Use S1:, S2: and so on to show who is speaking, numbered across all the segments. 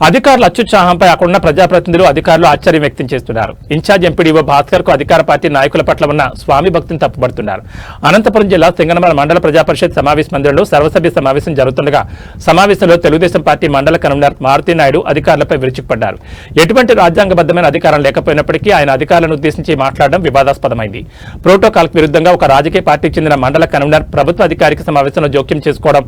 S1: అధికారుల అత్యుత్సాహంపై అక్కడున్న ప్రజాప్రతినిధులు అధికారులు ఆశ్చర్యం వ్యక్తం చేస్తున్నారు. ఇన్ఛార్జ్ ఎంపీడీఓ భాస్కర్ కు అధికార పార్టీ నాయకుల పట్ల ఉన్న స్వామి భక్తిని తప్పుపడుతున్నారు. అనంతపురం జిల్లా సింగనమల మండల ప్రజాపరిషత్ సమావేశ మందిరంలో సర్వసభ్య సమావేశం జరుగుతుండగా సమావేశంలో తెలుగుదేశం పార్టీ మండల కన్వీనర్ మారుతీనాయుడు అధికారులపై విరుచుకుపడ్డారు. ఎటువంటి రాజ్యాంగబద్ధమైన అధికారం లేకపోయినప్పటికీ ఆయన అధికారులను ఉద్దేశించి మాట్లాడడం వివాదాస్పదమైంది. ప్రోటోకాల్కు విరుద్ధంగా ఒక రాజకీయ పార్టీకి చెందిన మండల కన్వీనర్ ప్రభుత్వ అధికారిక సమావేశంలో జోక్యం చేసుకోవడం,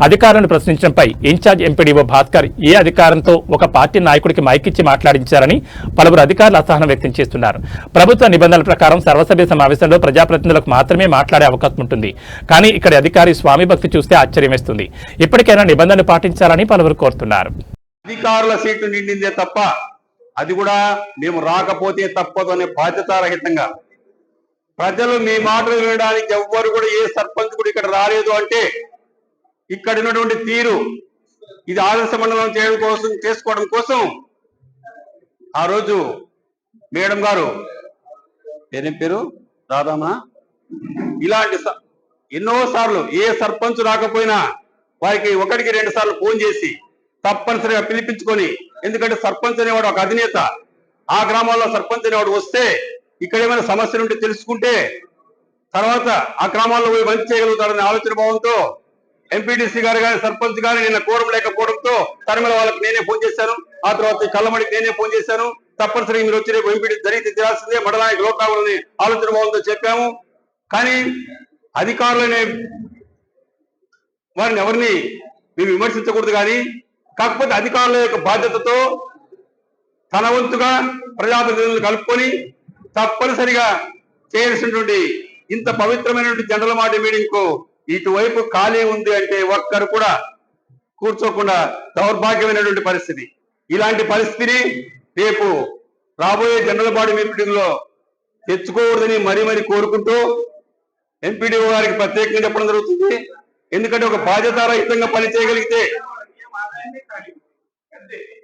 S1: అధికారులను ప్రశ్నించడంపై ఇన్ఛార్జ్ ఎంపీడీఓ భాస్కర్ ఏ అధికారంతో ఒక పార్టీ నాయకుడికి మైకిచ్చి మాట్లాడించారని పలువురు అధికారులు అసహనం వ్యక్తం చేస్తున్నారు. ప్రభుత్వ నిబంధనల ప్రకారం సర్వసభ్య సమావేశంలో ప్రజాప్రతినిధులకు మాత్రమే మాట్లాడే అవకాశం ఉంటుంది. కానీ ఇక్కడి అధికారి స్వామి భక్తి చూస్తే ఆశ్చర్యం వేస్తుంది. ఇప్పటికైనా నిబంధనలు పాటించాలని పలువురు కోరుతున్నారు.
S2: అధికారుల సీటు నిండిందే తప్ప అది కూడా మేము రాకపోతే తప్పదు అనే బాధ్యతారహితంగా ప్రజలు మీ మాటలు వినడానికి ఎవ్వరు కూడా ఏ సర్పంచ్ కూడా ఇక్కడ రాలేదు అంటే ఇక్కడ ఉన్నటువంటి తీరు ఇది ఆదర్శ మండలం చేసుకోవడం కోసం ఆ రోజు మేడం గారు ఏదేం పేరు రాదామా ఇలాంటి ఎన్నో సార్లు ఏ సర్పంచ్ రాకపోయినా వారికి ఒకటికి 2 సార్లు ఫోన్ చేసి తప్పనిసరిగా పిలిపించుకొని, ఎందుకంటే సర్పంచ్ అనేవాడు ఒక అధినేత, ఆ గ్రామాల్లో సర్పంచ్ అనేవాడు వస్తే ఇక్కడ ఏమైనా సమస్యలు ఉంటే తెలుసుకుంటే తర్వాత ఆ గ్రామాల్లో పోయి మంచి చేయగలుగుతారనే ఆలోచన భావంతో ఎంపీటీసీ గారు కానీ సర్పంచ్ గారు నిన్న కోరం లేకపోవడంతో తరిమల వాళ్ళకి నేనే ఫోన్ చేశాను. ఆ తర్వాత కళ్ళమడికి నేనే ఫోన్ చేశాను. తప్పనిసరిగా మీరు వచ్చి రేపు ఎంపీటీ జరిగితే తీరాల్సిందే, మండలానికి లోటు రావాలని ఆలోచన భావంతో చెప్పాము. కానీ అధికారులనే వారిని ఎవరిని మేము విమర్శించకూడదు. కానీ కాకపోతే అధికారుల యొక్క బాధ్యతతో తన వంతుగా ప్రజాప్రతినిధులను కలుపుకొని తప్పనిసరిగా చేయాల్సినటువంటి ఇంత పవిత్రమైనటువంటి జనరల్ బాడీ మీటింగ్ కు ఇటువైపు ఖాళీ ఉంది అంటే ఒక్కరు కూడా కూర్చోకుండా దౌర్భాగ్యమైనటువంటి పరిస్థితి. ఇలాంటి పరిస్థితిని రేపు రాబోయే జనరల్ బాడీ మీటింగ్ లో తెచ్చుకోకూడదని మరీ కోరుకుంటూ ఎంపీడీఓ గారికి ప్రత్యేకంగా చెప్పడం జరుగుతుంది. ఎందుకంటే ఒక బాధ్యతారహితంగా పని చేయగలిగితే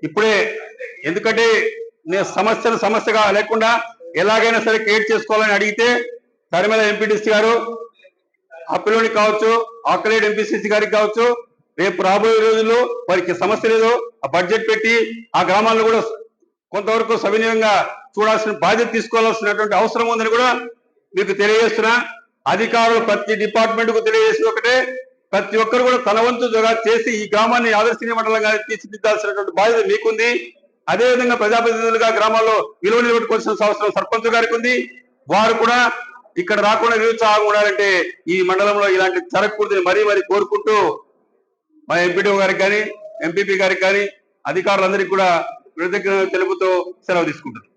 S2: ఇప్పుడే, ఎందుకంటే నేను సమస్యగా లేకుండా ఎలాగైనా సరే క్రియేట్ చేసుకోవాలని అడిగితే తరిమల ఎంపీటీసీ గారు అప్పిలోని కావచ్చు, ఆకలేడు ఎంపీసీసీ గారికి కావచ్చు, రేపు రాబోయే రోజుల్లో వారికి సమస్య లేదు, ఆ బడ్జెట్ పెట్టి ఆ గ్రామాల్లో కూడా కొంతవరకు సవినీయంగా చూడాల్సిన బాధ్యత తీసుకోవాల్సినటువంటి అవసరం ఉందని కూడా మీకు తెలియజేస్తున్నా. అధికారులు ప్రతి డిపార్ట్మెంట్ కు తెలియజేసి ఒకటే, ప్రతి ఒక్కరు కూడా తన వంతుగా చేసి ఈ గ్రామాన్ని ఆదర్శనీయ మండలంగా తీర్చిదిద్దాల్సినటువంటి బాధ్యత మీకుంది. అదేవిధంగా ప్రజాప్రతినిధులుగా గ్రామాల్లో విలువ నిలబెట్టుకోవాల్సిన అవసరం సర్పంచ్ గారికి ఉంది. వారు కూడా ఇక్కడ రాకుండా నిరుత్సాహంగా ఉండాలంటే ఈ మండలంలో ఇలాంటి జరగకూడదని మరీ కోరుకుంటూ మా ఎంపీడీఓ గారికి కానీ ఎంపీపీ గారికి కానీ అధికారులందరికీ కూడా కృతజ్ఞతలు తెలుపుతూ సెలవు తీసుకుంటారు.